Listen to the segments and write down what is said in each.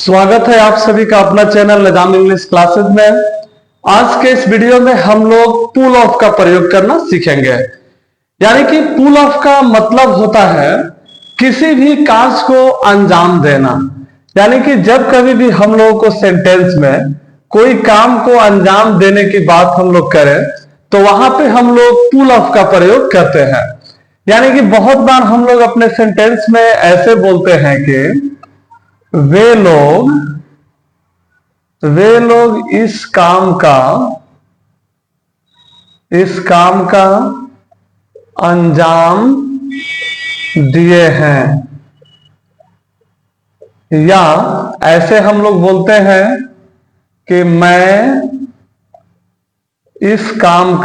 स्वागत है आप सभी का अपना चैनल निजाम इंग्लिश क्लासेस में। आज के इस वीडियो में हम लोग पुल ऑफ का प्रयोग करना सीखेंगे। यानी कि पुल ऑफ का मतलब होता है किसी भी कार्य को अंजाम देना। यानी कि जब कभी भी हम लोगों को सेंटेंस में कोई काम को अंजाम देने की बात हम लोग करें तो वहां पे हम लोग पुल ऑफ का प्रयोग करते हैं। यानी कि बहुत बार हम लोग अपने सेंटेंस में ऐसे बोलते हैं कि वे लोग इस काम का अंजाम दिए हैं, या ऐसे हम लोग बोलते हैं कि मैं इस काम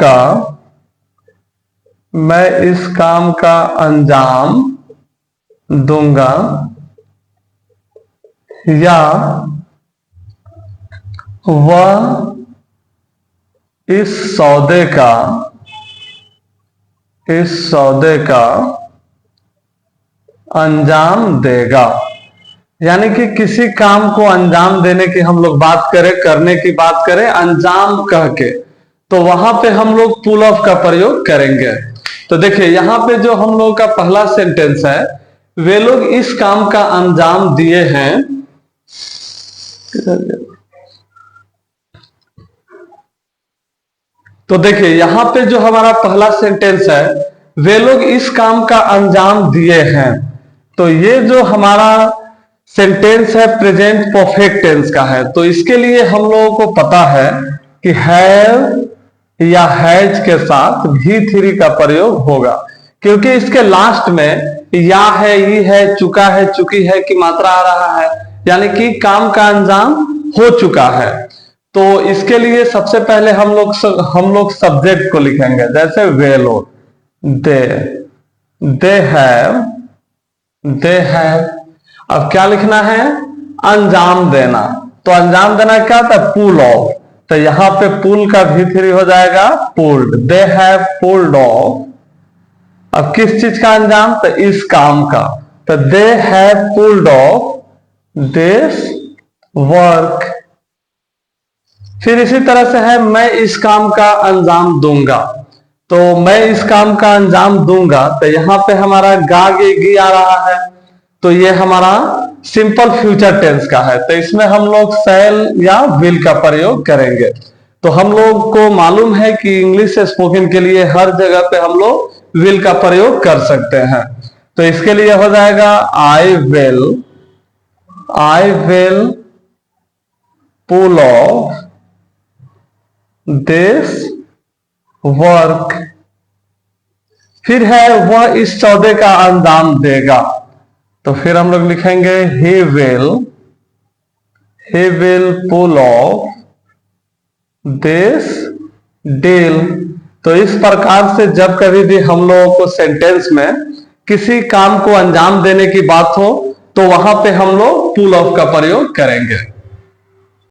का अंजाम दूंगा, या वह इस सौदे का अंजाम देगा। यानी कि किसी काम को अंजाम देने की हम लोग बात करें, करने की बात करें अंजाम कह के, तो वहां पे हम लोग पुल ऑफ का प्रयोग करेंगे। तो देखिए यहां पे जो हम लोग का पहला सेंटेंस है, वे लोग इस काम का अंजाम दिए हैं। तो देखिए यहां पे जो हमारा पहला सेंटेंस है, वे लोग इस काम का अंजाम दिए हैं, तो ये जो हमारा सेंटेंस है प्रेजेंट परफेक्ट टेंस का है। तो इसके लिए हम लोगों को पता है कि हैव या हैज के साथ V3 का प्रयोग होगा, क्योंकि इसके लास्ट में या है, ई है, चुका है, चुकी है की मात्रा आ रहा है, यानी कि काम का अंजाम हो चुका है। तो इसके लिए सबसे पहले हम लोग सब्जेक्ट को लिखेंगे, जैसे वे लोग, दे हैव। अब क्या लिखना है? अंजाम देना। तो अंजाम देना क्या था? पुल ऑफ। तो यहां पे पुल का V3 हो जाएगा pulled. They have pulled off. अब किस चीज का अंजाम? तो इस काम का। तो they have pulled off this work. फिर इसी तरह से है मैं इस काम का अंजाम दूंगा। तो मैं इस काम का अंजाम दूंगा, तो यहां पे हमारा गी आ रहा है, तो ये हमारा सिंपल फ्यूचर टेंस का है। तो इसमें हम लोग शैल या विल का प्रयोग करेंगे। तो हम लोग को मालूम है कि इंग्लिश स्पोकन के लिए हर जगह पे हम लोग विल का प्रयोग कर सकते हैं। तो इसके लिए हो जाएगा I will pull off this work. फिर है वह इस सौदे का अंजाम देगा। तो फिर हम लोग लिखेंगे he will pull off this deal। तो इस प्रकार से जब कभी भी हम लोगों को सेंटेंस में किसी काम को अंजाम देने की बात हो तो वहां पे हम लोग पुल ऑफ का प्रयोग करेंगे।